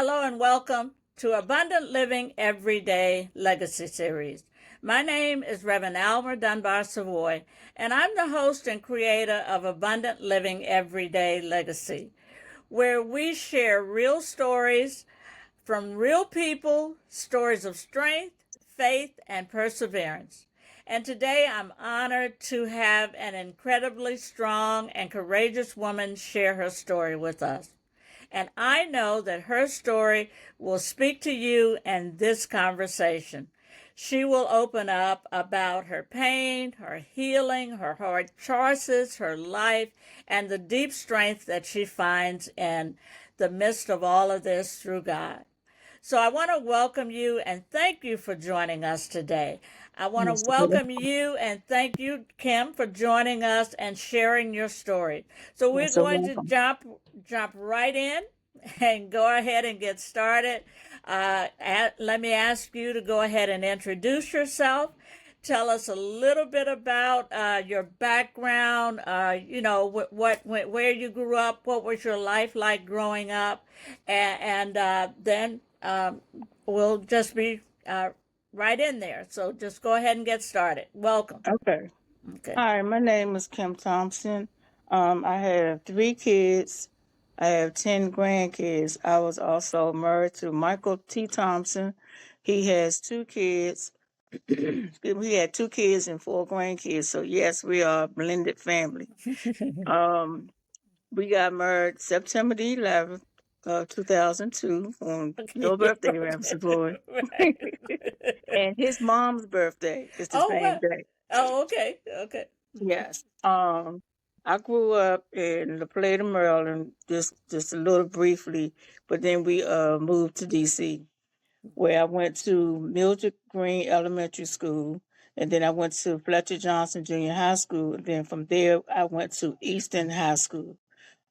Hello and welcome to Abundant Living Everyday Legacy Series. My name is Reverend Almer Dunbar Savoy, and I'm the host and creator of Abundant Living Everyday Legacy, where we share real stories from real people, stories of strength, faith, and perseverance. And today I'm honored to have an incredibly strong and courageous woman share her story with us. And I know that her story will speak to you in this conversation. She will open up about her pain, her healing, her hard choices, her life, and the deep strength that she finds in the midst of all of this through God. So I want to welcome you and thank you for joining us today. I want to Yes, ma'am. welcome you and thank you, Kim, for joining us and sharing your story. So You're we're so going to welcome. jump right in and go ahead and get started. Let me ask you to go ahead and introduce yourself. Tell us a little bit about your background. Where you grew up. What was your life like growing up, and then we'll just be right in there. So just go ahead and get started. Welcome. Okay. Okay. Hi, my name is Kim Thompson. I have 3 kids. I have 10 grandkids. I was also married to Michael T. Thompson. He has 2 kids. We had 2 kids and 4 grandkids. So yes, we are a blended family. Um, we got married September the 11th, 2002, on your Okay. birthday, Ramsey Boy. Right. And his mom's birthday is the Oh same well. day. Oh, okay. Okay. Yes. I grew up in La Plata, Maryland, just a little briefly, but then we moved to DC, where I went to Mildred Green Elementary School, and then I went to Fletcher Johnson Junior High School, and then from there I went to Easton High School.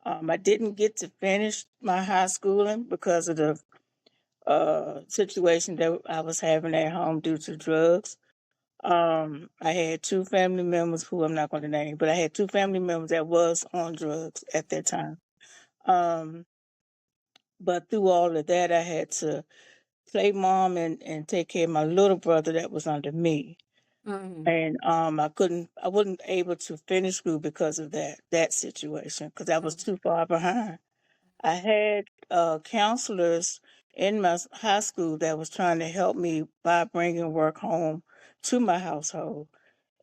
I didn't get to finish my high schooling because of the situation that I was having at home due to drugs. I had 2 family members who I'm not going to name, but I had 2 family members that was on drugs at that time. Um, but through all of that, I had to play mom and take care of my little brother that was under me. Mm-hmm. And I wasn't able to finish school because of that situation because I was too far behind. I had counselors in my high school that was trying to help me by bringing work home to my household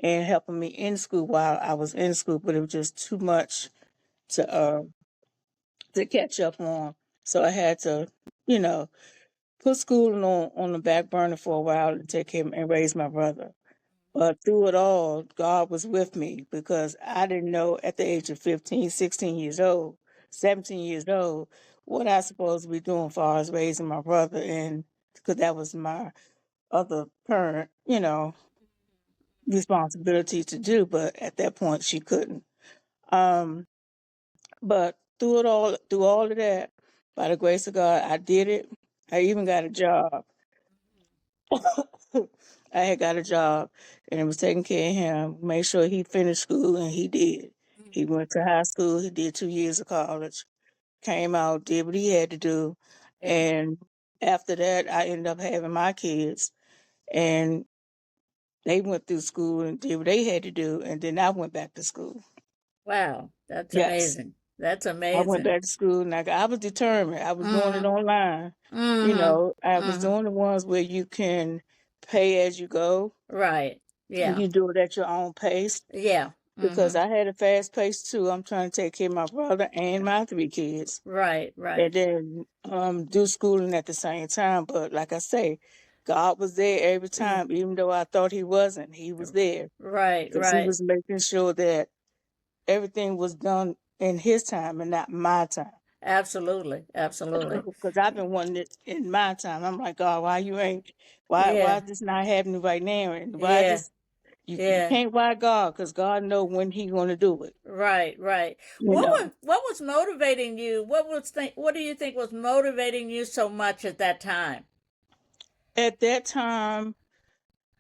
and helping me in school while I was in school, but it was just too much to catch up on. So I had to, you know, put school on the back burner for a while to take him and raise my brother. But through it all, God was with me because I didn't know at the age of 15, 16 years old, 17 years old, what I supposed to be doing as far as raising my brother. And because that was my other parent, responsibility to do. But at that point, she couldn't. Um, but through all of that, by the grace of God, I did it. I even got a job. I had got a job and it was taking care of him, made sure he finished school, and he did. He went to high school, he did 2 years of college, came out, did what he had to do. Yeah. And after that, I ended up having my kids, and they went through school and did what they had to do. And then I went back to school. Wow. That's Yes. amazing. That's I went amazing. back to school and I was determined. I was doing it Mm-hmm. online. Mm-hmm. I was Mm-hmm. doing the ones where you can pay as you go Right. and Yeah. you do it at your own pace Yeah. because Mm-hmm. I had a fast pace too. I'm trying to take care of my brother and my 3 kids Right. and Right. then do schooling at the same time. But like I say, God was there every Mm. time, even though I thought he wasn't. He was there Right. because he Right. was making sure that everything was done in his time and not my time. Absolutely. Absolutely. Because I've been wanting it in my time. I'm like, God, why you ain't, why Yeah. is this not happening right now? And why Yeah. this, you Yeah. can't why God, because God know when he going to do it, Right. Right. you know. What was motivating you? What do you think was motivating you so much at that time? At that time,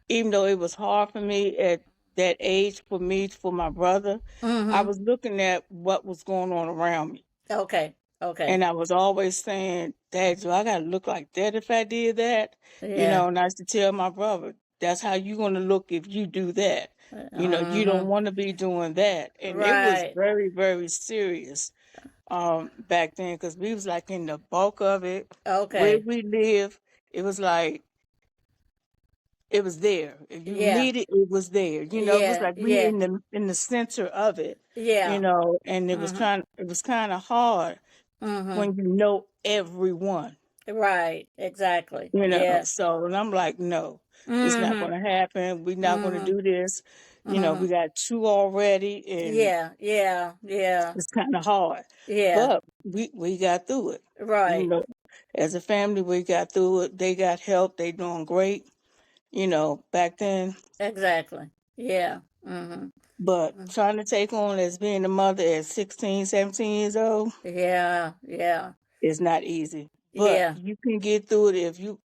even though it was hard for me at that age for my brother, I Mm-hmm. was looking at what was going on around me. Okay. Okay. And I was always saying, Dad, do I gotta look like that if I did that? Yeah. And I used to tell my brother, that's how you gonna look if you do that. You don't Uh-huh. want to be doing that. And it was Right. very, very serious back then because we was like in the bulk of it. Where Okay. we live, it was like it was there. If you Yeah. need it, it was there. It was Yeah. like we Yeah. in the center of it. Yeah. And Mhm. it was kind of hard Mhm. when you know everyone. Right. Exactly. Yeah. So and I'm like, no, it's not Mhm. going to happen. We're not going to Mhm. do this. We Mhm. got two already, and Yeah. Yeah. Yeah. it's kind of hard, Yeah. but we got through it. You Right. know, as a family, we got through it. They got help. They doing great. Back then, Exactly. Yeah. Mhm. but trying to take on as being a mother at 16, 17 years old Yeah. Yeah. is not easy. But Yeah. you can get through it if you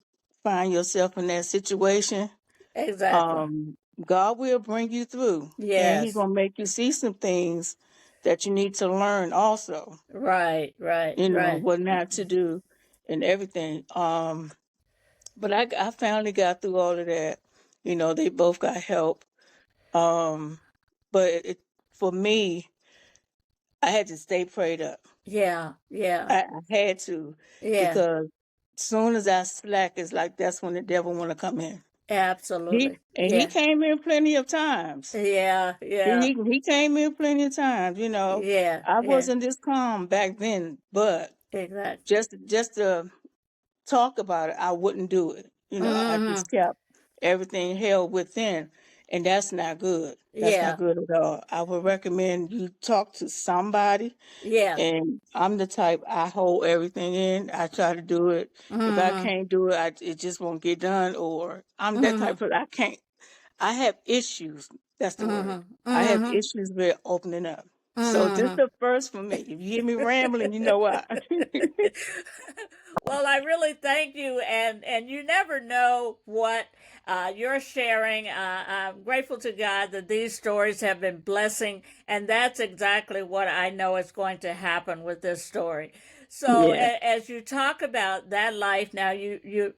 find yourself in that situation. Exactly. um, God will bring you through, and He's Yes. gonna make you see some things that you need to learn also. Right. Right. Right. What not to do and everything. But I finally got through all of that. They both got help. Um, but for me, I had to stay prayed up. Yeah. Yeah. I had to Yeah. because soon as I slack, it's like that's when the devil want to come in. He Absolutely. and he Yeah. came in plenty of times. Yeah. Yeah. He came in plenty of times. Yeah. I Yeah. wasn't this calm back then, but Exactly. just to talk about it, I wouldn't do it. I Mhm. just kept everything held within, and that's not good. That's not Yeah. good at all. I would recommend you talk to somebody, Yeah. and I'm the type I hold everything in. I try to do it. If I Mhm. can't do it, it just won't get done. Or I'm that type Mhm. of I can't. I have issues. That's the word. Mhm. I have Mhm. issues with opening up. So this Mhm. the first for me. If you hear me rambling, you know why. Well, I really thank you, and you never know what you're sharing. I'm grateful to God that these stories have been blessing, and that's exactly what I know is going to happen with this story. So, Yeah, as you talk about that life now, you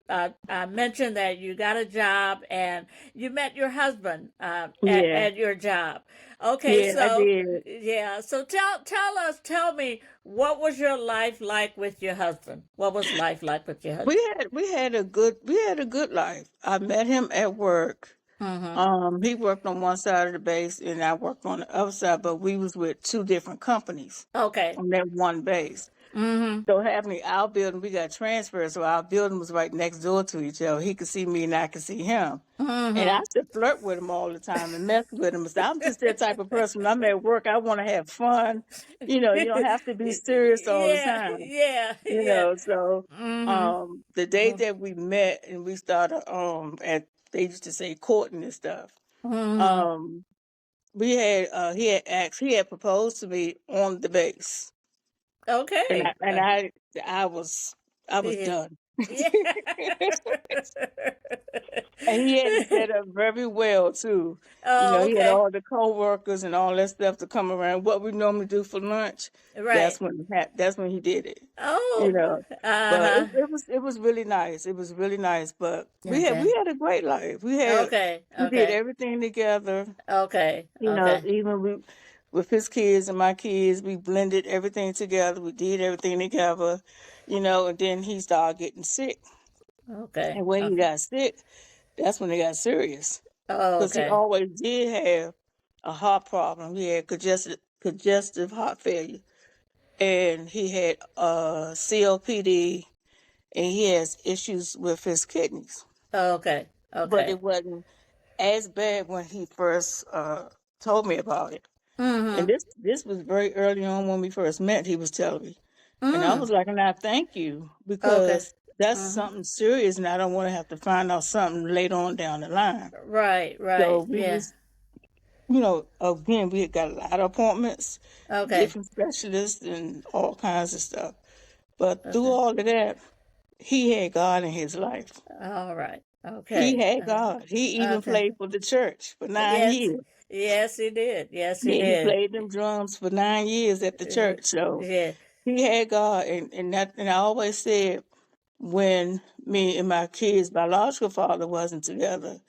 mentioned that you got a job and you met your husband yeah, at your job. Okay, yeah. I so did. yeah, so tell me, what was your life like with your husband? What was life like with your husband? We had a good life. I met him at work. Mm-hmm. He worked on one side of the base, and I worked on the other side. But we was with two different companies Okay. on that one base. Mm-hmm. So happening, our building, we got transferred, so our building was right next door to each other. He could see me and I could see him. And I Mm-hmm. used to flirt with him all the time and mess with him. So I'm just that type of person. When I'm at work, I want to have fun. You don't have to be serious all the Yeah, time. yeah, yeah. So Mm-hmm. the day that we met and we started at they used to say courting and stuff. Mm-hmm. Um we had he had proposed to me on the base. And Okay. I was I was Yeah. done. Yeah. And he had it set up very well too. Oh, He had okay. all the coworkers and all that stuff to come around. What we normally do for lunch, Right. that's when he did it. You Oh. know. But Uh-huh. it was really nice. It was really nice. But Okay. we had a great life. Okay. We did Okay. everything together. Okay. Okay. Even with his kids and my kids, we blended everything together. We did everything together. And then he started getting sick. Okay. And when he Okay. got sick, that's when it got serious Oh, because he okay. always did have a heart problem. He had congestive heart failure, and he had COPD, and he has issues with his kidneys. Okay. But Okay. it wasn't as bad when he first told me about it. And Mm-hmm. this was very early on when we first met. He was telling me, and I Mm. was like, "And I thank you Okay. because that's Mm-hmm. something serious, and I don't want to have to find out something later on down the line." Right. So Right. we Yeah. was, again, we had got a lot of appointments, Okay. different specialists, and all kinds of stuff. But through Okay. all of that, he had God in his life. All right. He Okay. had God. He even Okay. played for the church for 9 years. Yes. Yes, he did. Yes, he Yeah, he did. played them drums for 9 years at the Uh, church. So Yeah. he had God, and I always said when me and my kids' biological father wasn't together,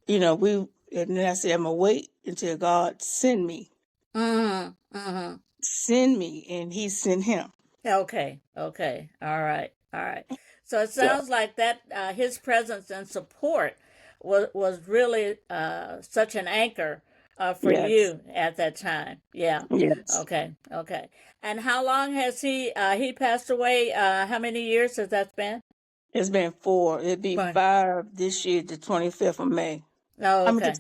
and then I said I'm gonna wait until God Mhm. Mhm. send me, and He sent him. Okay. Okay. All right. All right. So it So sounds like that his presence and support was really such an anchor for yes, you at that time. Yeah. yes, Okay. Okay. And how long has he passed away? How many years has that been? it's been 4. It'd be Fine. 5 this year, the 25th of May. Oh, I mean okay.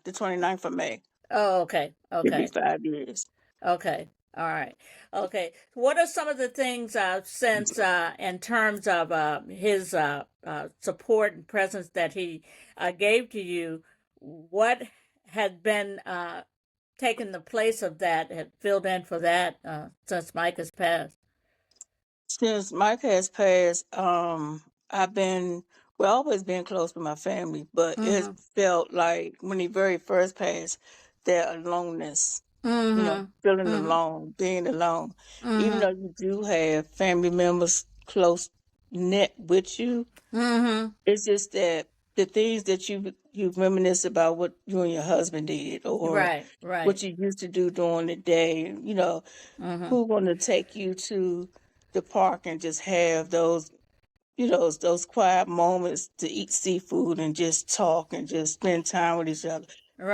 the 29th of May. Oh, okay. It'd be Okay. 5 years. Okay. All right. Okay. What are some of the things since in terms of his support and presence that he gave to you? What had been taken the place of that, had filled in for that since Mike has passed? Since Mike has passed, I've been well, always been close with my family, but it Mm-hmm. felt like when he very first passed, that aloneness, Mm-hmm. feeling Mm-hmm. alone, being alone. Even though Mm-hmm. you do have family members close knit with you, Mm-hmm. it's just that the things that you reminisce about what you and your husband did, or Right. Right. what you used to do during the day, Mm-hmm. who gonna take you to the park and just have those, those quiet moments to eat seafood and just talk and just spend time with each other.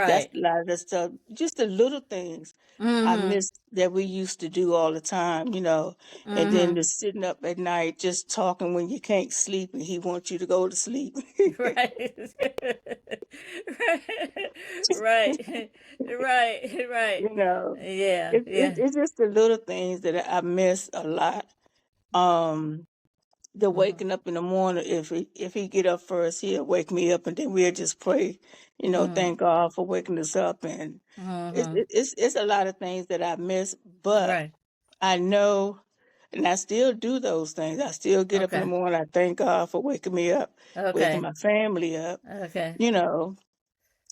That's Right. a lot of the stuff, just the little things I Mm-hmm. miss that we used to do all the time. And then Mm-hmm. the sitting up at night just talking when you can't sleep and he wants you to go to sleep. Right. Right. Right. Right. you know, Yeah. it's Yeah. it's just the little things that I miss a lot. Um, the Mm-hmm. waking up in the morning, if he get up first, he'll wake me up, and then we'll just pray. Mm-hmm. Thank God for waking us up, and Mm-hmm. it's a lot of things that I miss, but Right. I know, and I still do those things. I still get up in the Okay. morning. I thank God for waking me up, waking Okay. my family up, Okay. you know,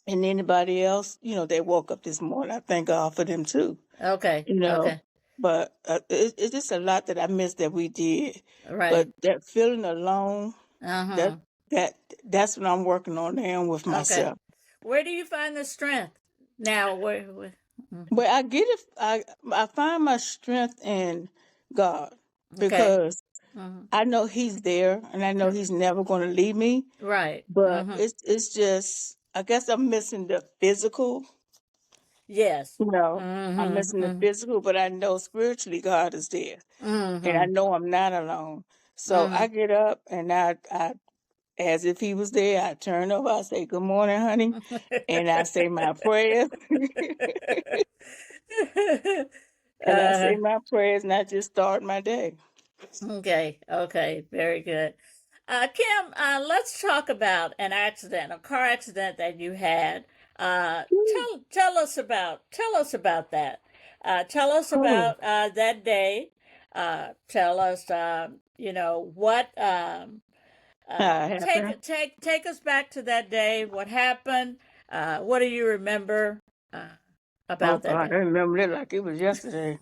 and anybody else, they woke up this morning. I thank God for them too, Okay. you know. Okay. But it's just a lot that I miss that we did. But Right. that feeling alone, that Uh-huh. that that's what I'm working on now with Okay. myself. Where do you find the strength now? Where But I get it. I find my strength in God okay. because Mm-hmm. I know He's there, and I know He's never going to leave me. Right. But Mm-hmm. it's just, I guess I'm missing the physical. Yes. You know, I'm Mm-hmm. missing the Mm-hmm. physical, but I know spiritually God is there, and I Mm-hmm. know I'm not alone. So Mm-hmm. I get up and I as if He was there. I turn over. I say, "Good morning, honey," and I say my prayers. And I uh, say my prayers, and I just start my day. okay, okay, very good. Kim, let's talk about an accident, a car accident that you had. Tell us about that. Tell us Oh, about that day. Tell us, what. how it happened? Take us back to that day. What happened? What do you remember uh, Oh about that God, I day? remember it like it was yesterday.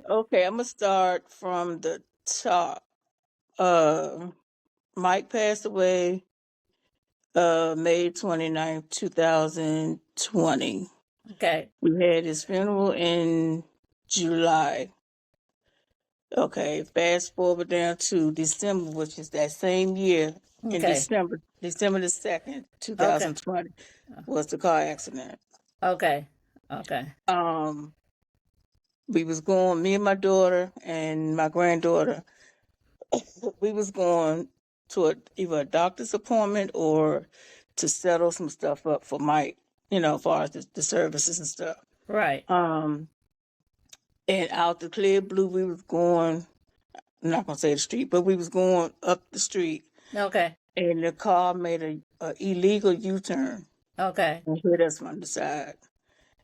Okay, I'm gonna start from the top. Uh, Mike passed away May 29th, 2020. Okay. We had his funeral in July. Okay, fast forward down to December, which is that same year. In Okay. December the 2nd, Okay. 2020, was the car accident. Okay. Okay. Um, we was going, me and my daughter and my granddaughter, we was going to either a doctor's appointment or to settle some stuff up for Mike, as far as the services and stuff. Right. Um, and out the clear blue, we was going, I'm not gonna say the street, but we was going up the street, Okay. and the car made a illegal U-turn Okay. and hit us from the side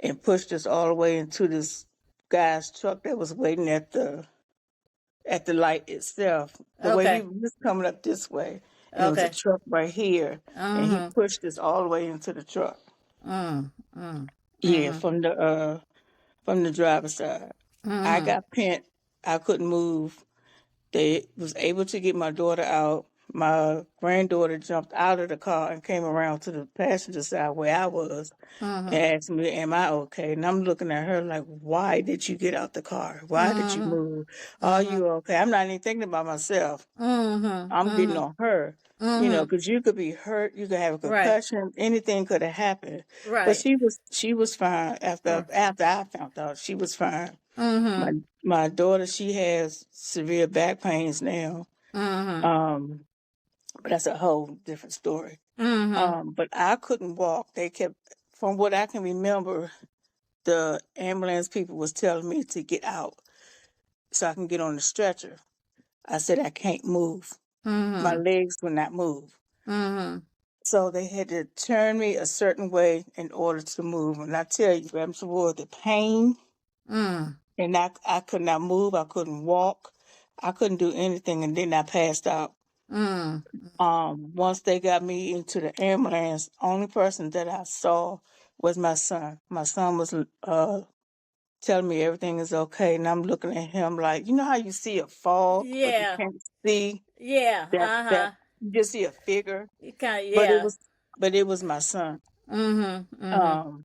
and pushed us all the way into this guy's truck that was waiting at the light itself. The way we Okay. were just coming up this way, and it was a Okay. truck right here, and he Mm-hmm. pushed us all the way into the truck. Mm. Mm. Yeah, Mm-hmm. from the driver's side. I Mm-hmm. got pent. I couldn't move. They was able to get my daughter out. My granddaughter jumped out of the car and came around to the passenger side where I was Mm-hmm. and asked me, "Am I okay?" And I'm looking at her like, "Why did you get out the car? Why did you Mm-hmm. move? Are Mm-hmm. you okay?" I'm not even thinking about myself. Mm-hmm. I'm getting Mm-hmm. on her, Mm-hmm. because you could be hurt, you could have a Right. concussion, anything could have happened. But Right. she was fine Mm. after I found out she was fine. My Mm-hmm. my daughter, she has severe back pains now. Mm-hmm. Um, but that's a whole different story. Mm-hmm. But I couldn't walk. They kept, from what I can remember, the ambulance people was telling me to get out so I can get on the stretcher. I said I can't move. My Mm-hmm. legs would not move. Mm-hmm. So they had to turn me a certain way in order to move. And I tell you, I'm sure the pain, Mm. and I could not move. I couldn't walk. I couldn't do anything. And then I passed out. Mm. Once they got me into the ambulance, only person that I saw was my son. My son was telling me everything is okay, and I'm looking at him like, you know how you see a fog, but you Yeah. can't see Yeah. that Uh-huh. you just see a figure. You kind of, But it yeah. was but it was my son. Mm-hmm. Mm-hmm. Um,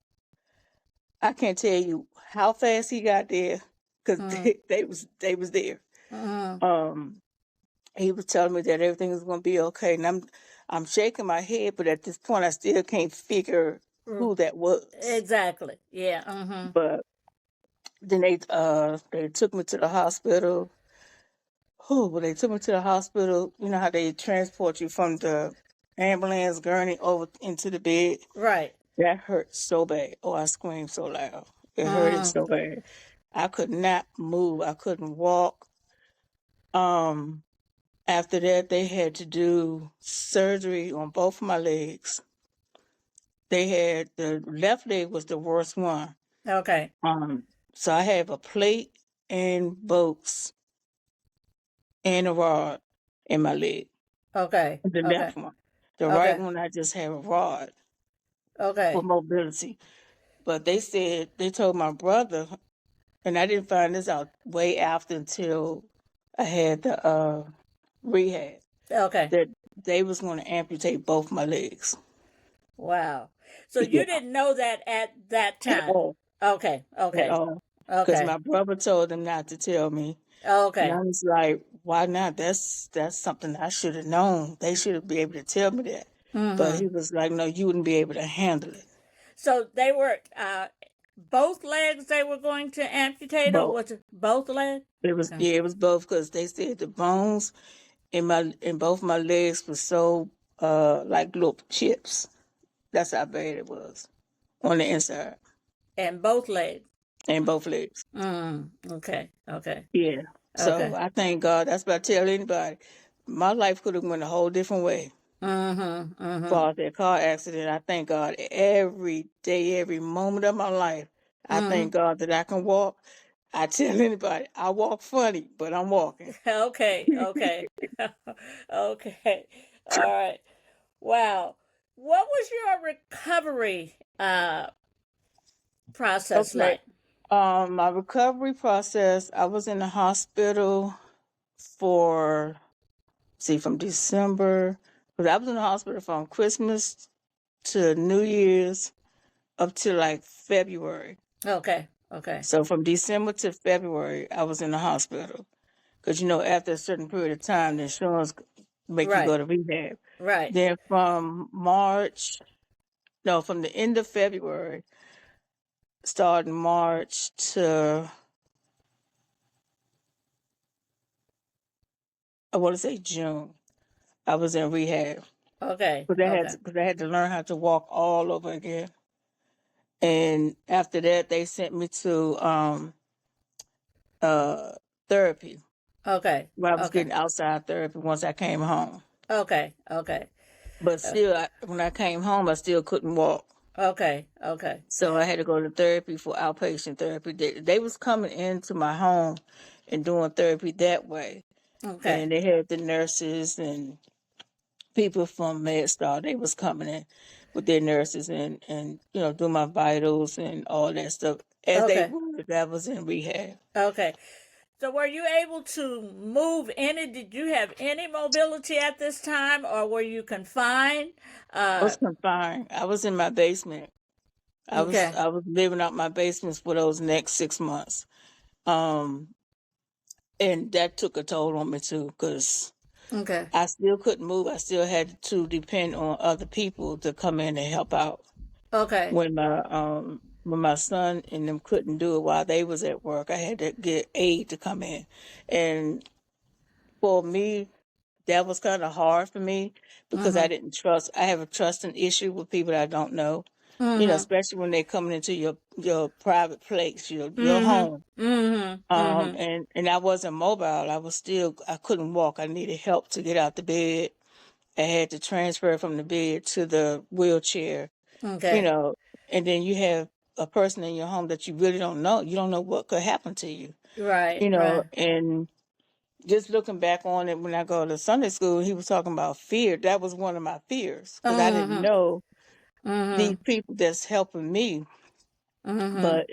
I can't tell you how fast he got there because Mm-hmm. they was there. Mm-hmm. Um, he was telling me that everything was going to be okay, and I'm shaking my head, but at this point, I still can't figure Mm. who that was. Exactly. Yeah. Mm-hmm. But then they took me to the hospital. Oh, well, they took me to the hospital. You know how they transport you from the ambulance gurney over into the bed. Right. That hurt so bad. Oh, I screamed so loud. It hurted Mm. so bad. I could not move. I couldn't walk. Um, After that, they had to do surgery on both of my legs. They had the left leg was the worst one. Okay. So I have a plate and bolts and a rod in my leg, Okay. the Okay. left one. The right Okay. one, I just have a rod for Okay. mobility. But they told my brother, and I didn't find this out way after until I had the rehab, Okay. that they was going to amputate both my legs. Wow. So you Yeah, didn't know that at that at time. all, Okay. at Okay. all. Because Okay. my brother told them not to tell me. And I Okay. was like, why not? That's something I should have known. They should be able to tell me that. But he Mm-hmm. was like, no, you wouldn't be able to handle it. So they were both legs they were going to amputate, or Both. was it both legs? Okay. It was both because they said the bones in both my legs were so like little chips. That's how bad it was on the inside And both legs. in both legs. Okay. Okay. Yeah. So Okay. I thank God. That's what I tell anybody. My life could have went a whole different way. Mm-hmm. Mm-hmm. For that car accident, I thank God every day, every moment of my life. I Mm-hmm. thank God that I can walk. I tell anybody, I walk funny, but I'm walking. Okay. Okay. Okay. All right. Wow. What was your recovery process Okay. like? My recovery process, I was in the hospital for, see, from December, because I was in the hospital from Christmas to New Year's up to like February. Okay. Okay. So from December to February, I was in the hospital. Because, after a certain period of time, the insurance make you Right. go to rehab. Right. Then from March, no, from the end of February, starting March to, I want to say June, I was in rehab. Okay. Because Okay. I had to learn how to walk all over again. And after that, they sent me to uh, therapy, Okay. where I was Okay. getting outside therapy once I came home. Okay. Okay. But Uh, still, when I came home, I still couldn't walk. okay. Okay. So I had to go to therapy for outpatient therapy. They was coming into my home and doing therapy that way. Okay. And they had the nurses and people from MedStar. They was coming in with their nurses and do my vitals and all that stuff as they Okay. were that was in rehab. Okay. So were you able to move any? Did you have any mobility at this time, or were you confined? I was Uh, confined. I was in my basement. okay. I was living out my basement for those next 6 months. Um, and that took a toll on me too, because Okay. I still couldn't move. I still had to depend on other people to come in and help out Okay. when my son and them couldn't do it while they was at work. I had to get aid to come in, and for me, that was kind of hard for me because I Mhm. didn't trust. I have a trusting issue with people that I don't know. You know, Mhm. especially when they're coming into your private place, your Mhm. home. Mhm. Mhm. And I wasn't mobile. I couldn't walk. I needed help to get out the bed. I had to transfer from the bed to the wheelchair, you Okay. know, and then you have a person in your home that you really don't know. You don't know what could happen to you, Right. Right. and just looking back on it when I go to Sunday school, he was talking about fear. That was one of my fears because I didn't Mhm. know these Mhm. people that's helping me, Mhm. but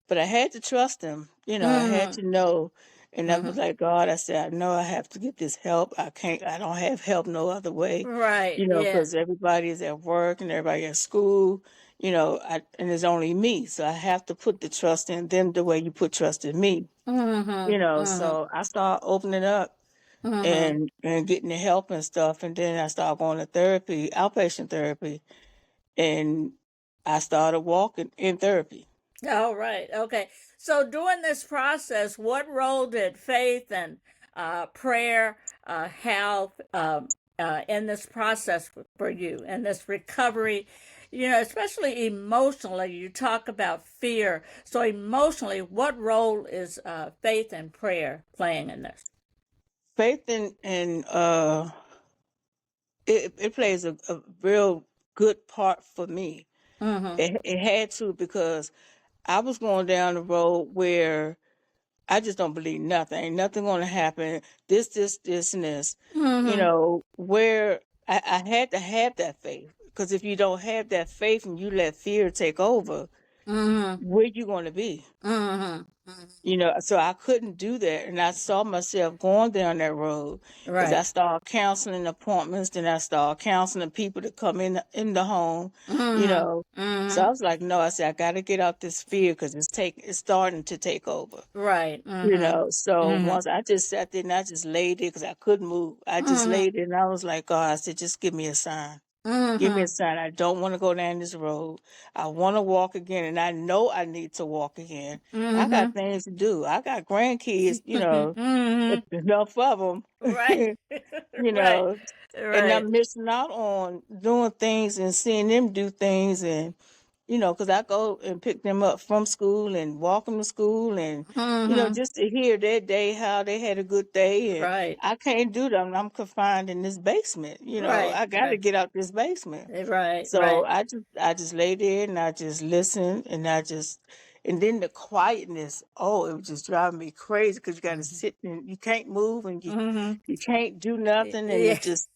but I had to trust them. I had Mhm. to know. And I was Mhm. like, God, I said, I know I have to get this help. I don't have help no other way, Right. Yeah. because everybody is at work and everybody at school, and it's only me. So I have to put the trust in them the way you put trust in me, Mhm. Mhm. So I start opening up Mhm. and getting the help and stuff. And then I started going to therapy, outpatient therapy, and I started walking in therapy. All right. Okay. So during this process, what role did faith and prayer have in this process for you in this recovery? Especially emotionally, you talk about fear. So emotionally, what role is faith and prayer playing in this? Faith and it plays a real good part for me. Mm-hmm. It had to, because I was going down the road where I just don't believe nothing. Ain't nothing going to happen. This, and this. Mm-hmm. Where I had to have that faith. Because if you don't have that faith and you let fear take over, Mm-hmm. where you going to be? Mm-hmm. So I couldn't do that. And I saw myself going down that road because I Right. started counseling appointments, then I started counseling people to come in the home, you Mm-hmm. know. So Mm-hmm. I was like, no, I said, I got to get out this fear because it's starting to take over. Right. Mm-hmm. So Mm-hmm. once I just sat there and I just laid there because I couldn't move. I just Mm-hmm. laid there and I was like, God, I said, just give me a sign. Give me a Mm-hmm. sign. I don't want to go down this road. I want to walk again, and I know I need to walk again. I got Mm-hmm. things to do. I got grandkids, Mm-hmm. enough of them, Right. you Right. know, and Right. I'm missing out on doing things and seeing them do things, and because I go and pick them up from school and walk them to school, and Mm-hmm. just to hear their day, how they had a good day, and Right. I can't do that. I'm confined in this basement. Right. I got to Right. get out this basement. Right. So Right. I just lay there and I just listened, and then the quietness. Oh, it was just driving me crazy because you got to sit and you can't move and Mm-hmm. you can't do nothing, and Yeah. it just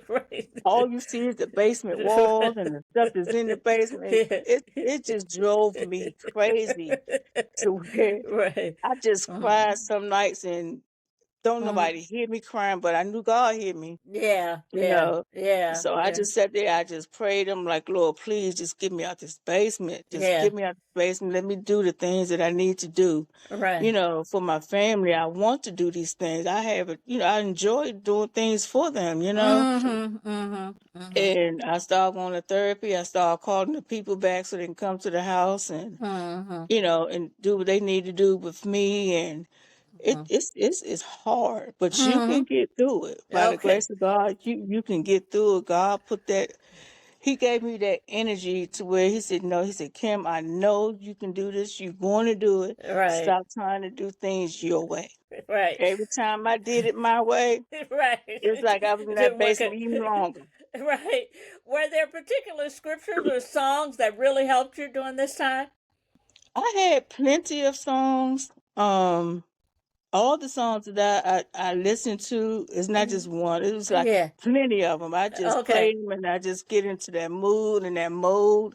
Right. all you see is the basement walls and the stuff that's in the basement. Yeah. It just drove me crazy to where Right. I just Mm-hmm. cried some nights, and don't nobody hear me crying, but I knew God hear me, Yeah. you Yeah. know. Yeah. So I Yeah. just sat there, I just prayed. I'm like, Lord, please just get me out this basement. Just Yeah. get me out this basement. Let me do the things that I need to do, Right. for my family. I want to do these things. I enjoy doing things for them. Mm-hmm. Mm-hmm. Mm-hmm. And I started going to therapy. I started calling the people back so they can come to the house and, Mm-hmm. and do what they need to do with me. And it's hard, but you can Mm-hmm. get through it. By the Okay. grace of God, you can get through it. He gave me that energy to where he said, no, he said, Kim, I know you can do this. You're going to do it. Right. Stop trying to do things your way. Right. Every time I did it my way, Right. it's like I was in It that didn't work out. basement even longer. Right. Were there particular scriptures or songs that really helped you during this time? I had plenty of songs. All the songs that I listened to is not just one. It was like Yeah. plenty of them. I just Okay. played them and I just get into that mood and that mode,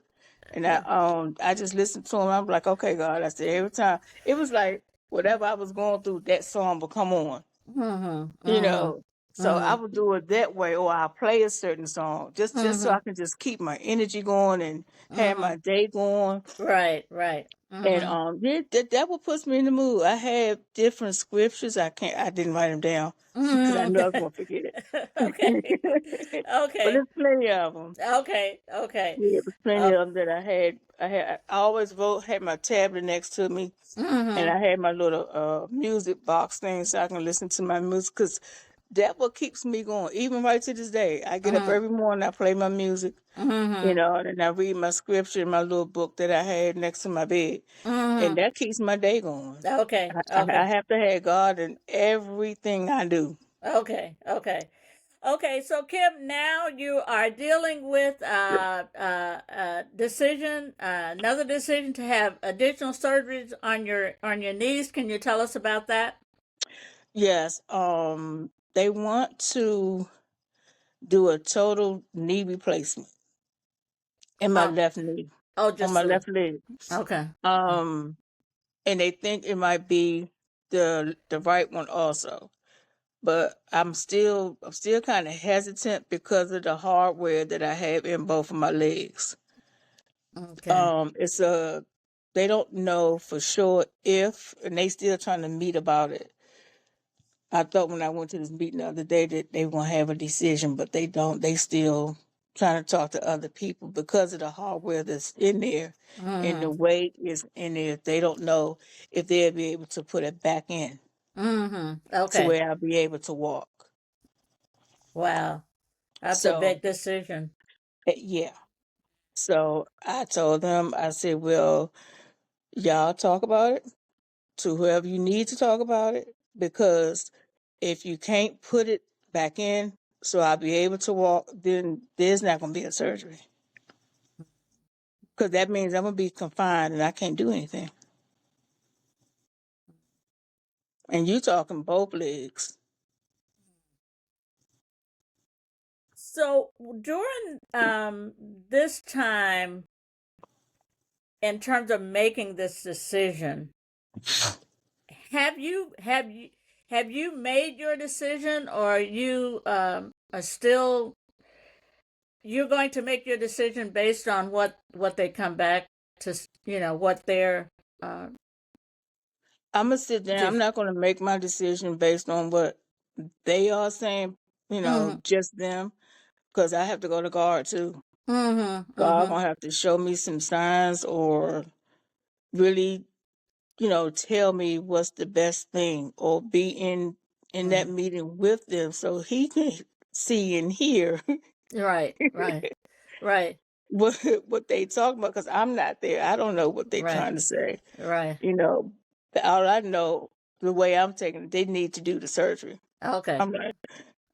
And I just listened to him. I'm like, okay, God. I said every time it was like whatever I was going through, that song would come on. Mhm. You Mhm. know. So I Mhm. would do it that way, or I play a certain song just so I Mhm. can just keep my energy going and have my Mhm. day going. Right. Right. And Mhm. yeah, that what puts me in the mood. I have different scriptures. I didn't write them down because I Mhm. knew I was gonna forget it. Okay. But Okay. there's plenty of them. Okay. Okay. Yeah, there's plenty Uh, of them that I had. I always had my tablet next to me, and mhm. I had my little music box thing so I can listen to my music because that what keeps me going. Even right to this day, I get up Mhm. every morning. I play my music, Mhm. and I read my scripture in my little book that I had next to my bed, and Mhm. that keeps my day going. Okay. I Okay. have to have God in everything I do. Okay. Okay. Okay, so Kim, now you are dealing with decision, another decision to have additional surgeries on your knees. Can you tell us about that? Yes, they want to do a total knee replacement in my Oh, left knee, oh, on just my the left leg. okay. Um, and they think it might be the right one also. But I'm still kind of hesitant because of the hardware that I have in both of my legs. Okay. It's a they don't know for sure if, and they still trying to meet about it. I thought when I went to this meeting the other day that they won't have a decision, but they don't. They still trying to talk to other people because of the hardware that's in there and the Mm-hmm. weight is in there. They don't know if they'll be able to put it back in Mm-hmm. to Okay. where I'll be able to walk. Wow. That's a So, big decision. yeah. So I told them, I said, well, y'all talk about it to whoever you need to talk about it because if you can't put it back in so I'll be able to walk, then there's not going to be a surgery because that means I'm going to be confined and I can't do anything. And you talking both legs. So during this time, in terms of making this decision, have you have you have you made your decision, or are you are still you're going to make your decision based on what they come back to, what they're uh I'm going to sit down. I'm just not going to make my decision based on what they are saying, mhm just them, because I have to go to God too. mhm God mhm going to have to show me some signs or really tell me what's the best thing or be in that mhm meeting with them so he can see and hear right right what what they talk about because I'm not there. I don't know what they right trying to say. right You know, all I know the way I'm taking it, they need to do the surgery. okay I'm like,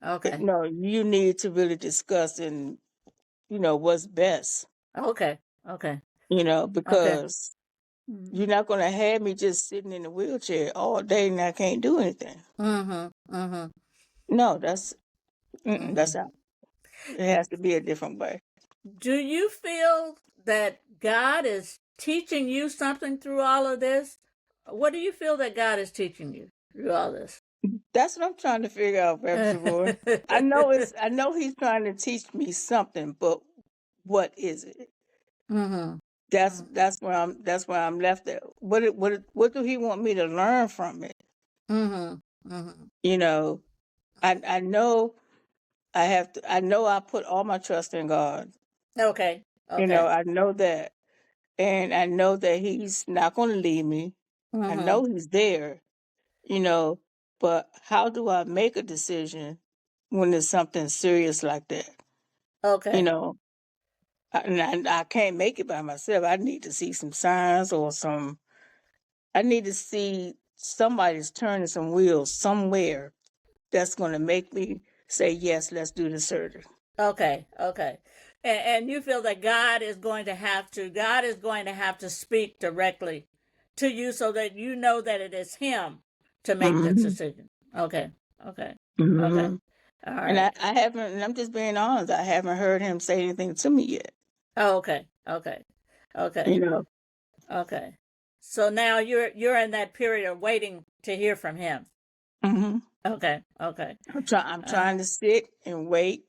okay no, you need to really discuss and what's best. okay okay okay Because you're not gonna have me just sitting in a wheelchair all day and I can't do anything. mhm mhm No, that's mhm out. It has to be a different way. Do you feel that God is teaching you something through all of this? What do you feel that God is teaching you through all this? That's what I'm trying to figure out, Reverend Savoy. I know he's trying to teach me something, but what is it? mhm. That's where I'm left at. What do he want me to learn from it? Mhm. Mhm. You know, I know I know I put all my trust in God. Okay. Okay. I know that. And I know that he's not gonna leave me. I Mhm. know he's there, you know, but how do I make a decision when there's something serious like that? You Okay. know, I can't make it by myself. I need to see some signs or I need to see somebody's turning some wheels somewhere that's going to make me say, yes, let's do the surgery. Okay. Okay. And you feel that God is going to have to speak directly to you so that you know that it is him to make this Hmm. decision. Okay. Okay. Okay. Hmm. All And right. I haven't, and I'm just being honest, I haven't heard him say anything to me yet. Oh, okay. Okay. Okay. you know. Okay. So now you're in that period of waiting to hear from him. Hmm. Okay. Okay. I'm Uh, trying to sit and wait,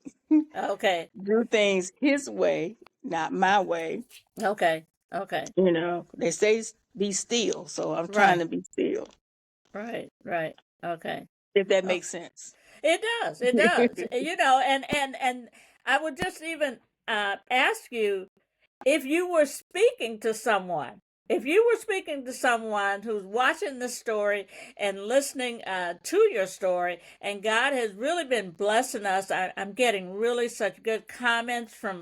okay. do things his way, not my way. Okay. Okay. You know, they say be still, so I'm trying Right. to be still. Right. Right. Okay. If that Oh, makes sense. it does. It does. And I would just even ask you, if you were speaking to someone, if you were speaking to someone who's watching the story and listening to your story, and God has really been blessing us, I'm getting really such good comments from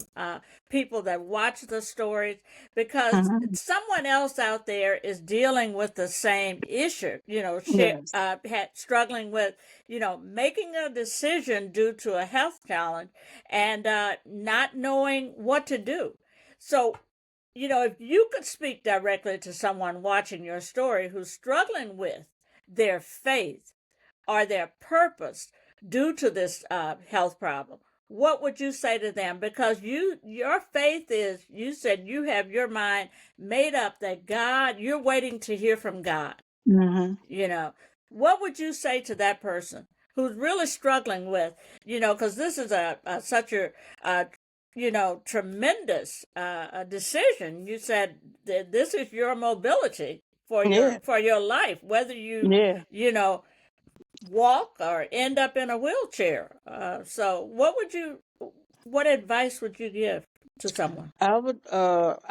people that watch the stories, because Hmm. someone else out there is dealing with the same issue, Yes. struggling with, making a decision due to a health challenge and not knowing what to do. So, if you could speak directly to someone watching your story who's struggling with their faith or their purpose due to this health problem, what would you say to them? Because your faith is, you said you have your mind made up that God, you're waiting to hear from God. Hmm. you know what would you say to that person who's really struggling with, because this is a such a tremendous decision. You said that this is your mobility Yeah. for your life, whether you Yeah. you know walk or end up in a wheelchair. So what advice would you give to someone? I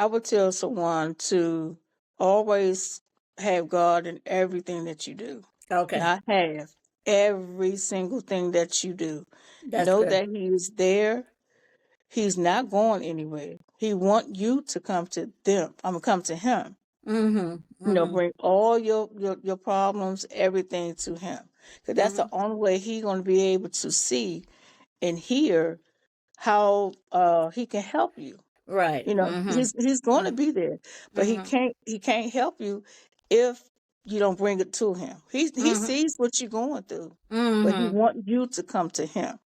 would tell someone to always have God in everything that you do. Okay. Not have every single thing that you do. That's Know good. that He is there. He's not going anywhere. He want you to come to them. I'm gonna come to Him. Mm-hmm. You know, Mm-hmm. bring all your problems, everything to Him, because that's the Mm-hmm. only way He's gonna be able to see and hear how He can help you. Right. You know, Mm-hmm. he's going to be there, but Mm-hmm. he can't help you if you don't bring it to him. He Mm-hmm. sees what you're going through, but he Mm-hmm. wants you to come to him.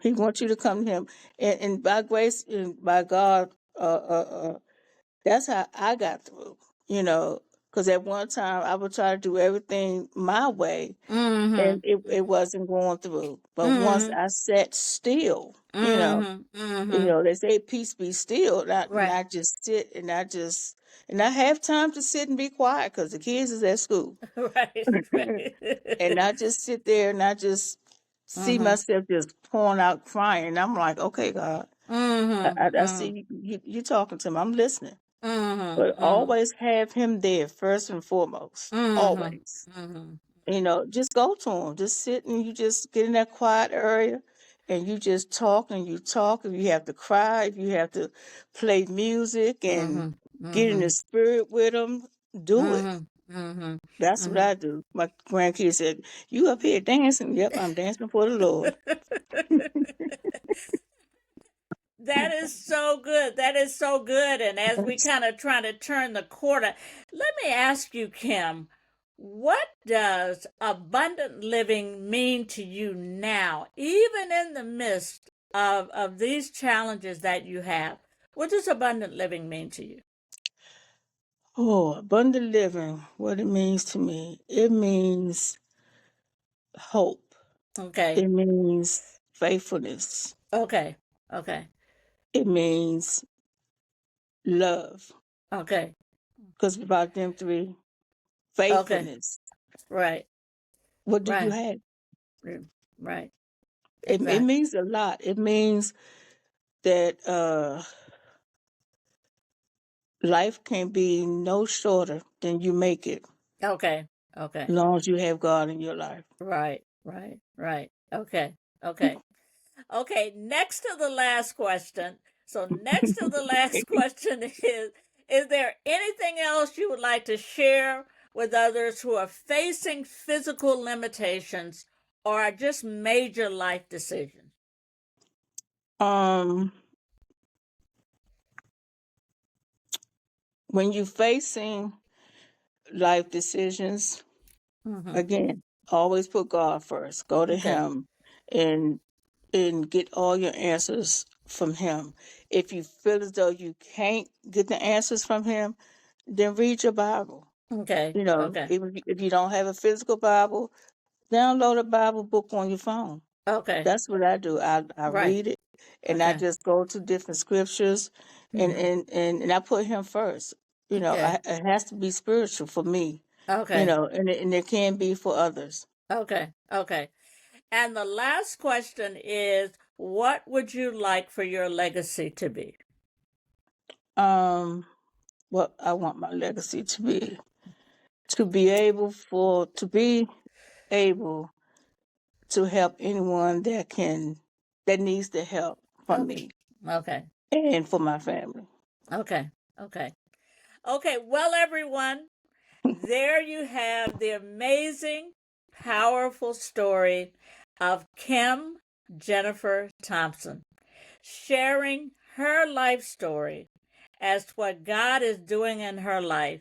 He wants you to come to him, and by grace and by God, that's how I got through. You know, because at one time I would try to do everything my way, and Mm-hmm. it wasn't going through. But once Mm-hmm. I sat still, Mm-hmm. Mm-hmm. they say peace be still, and Right. I just sit and I have time to sit and be quiet because the kids is at school, Right. and Right. I just sit there and I just see Mm-hmm. myself just pouring out crying. And I'm like, okay, God, Mm-hmm. I Mm-hmm. see you talking to me. I'm listening, but Mm-hmm. always have Him there first and foremost. Mm-hmm. Always. Mm-hmm. Just go to him. Just sit and you just get in that quiet area and you just talk and you talk. If you have to cry, if you have to play music and Mm-hmm. get in Mm-hmm. the spirit with him, do it. Mm-hmm. Mm-hmm. That's what Mm-hmm. I do. My grandkids said, "You up here dancing?" Yep, I'm dancing for the Lord. That is so good. That is so good. And as we kind of try to turn the corner, let me ask you, Kim, what does abundant living mean to you now, even in the midst of these challenges that you have? What does abundant living mean to you? Oh, abundant living, what it means to me. It means hope. Okay. It means faithfulness. Okay. Okay. It means love. Okay. Because about them three, Okay. faithfulness. Right. What do you Right. have? Right. It Exactly. means a lot. It means that life can be no shorter than you make it, Okay. as Okay. long as you have God in your life. Right. Right. Right. Okay. Okay. Okay, next to the last question. So, next to the last question is there anything else you would like to share with others who are facing physical limitations or are just major life decisions? um, when you're facing life decisions, Mm-hmm. again, always put God first. Go to Okay. Him and get all your answers from him. If you feel as though you can't get the answers from him, then read your Bible. Okay. You know, Okay. if you don't have a physical Bible, download a Bible book on your phone. Okay. That's what I do. I Right. read it, and I Okay. just go to different scriptures, and Hmm. and I put him first. You know, Okay. it has to be spiritual for me. You Okay. know, and it can be for others. Okay. Okay. And the last question is, what would you like for your legacy to be? Um, what I want my legacy to be able for to be able to help anyone that needs the help from Okay. me Okay. and for my family. Okay. Okay. Okay. Well, everyone, there you have the amazing, powerful story of Kim Jennifer Thompson sharing her life story as to what God is doing in her life.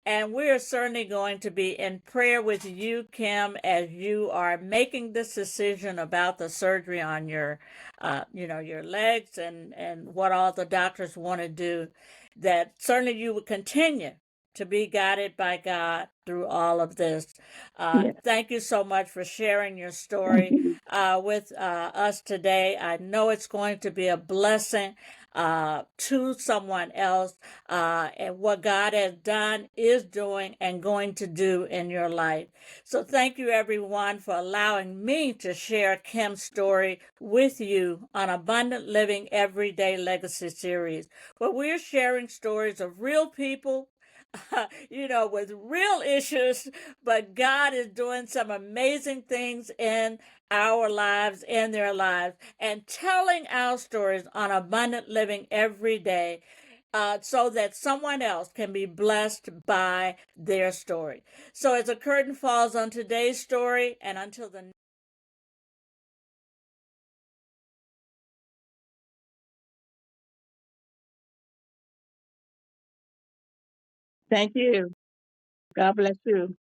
And we are certainly going to be in prayer with you, Kim, as you are making this decision about the surgery on your legs and what all the doctors want to do. That certainly you will continue to be guided by God through all of this. Yeah, Thank you so much for sharing your thank story you. with us today. I know it's going to be a blessing to someone else, and what God has done, is doing, and going to do in your life. So, thank you, everyone, for allowing me to share Kim's story with you on Abundant Living Everyday Legacy Series, where we're sharing stories of real people. With real issues, but God is doing some amazing things in our lives, in their lives, and telling our stories on Abundant Living every day, so that someone else can be blessed by their story. So, as a curtain falls on today's story, and until the Thank you. God bless you.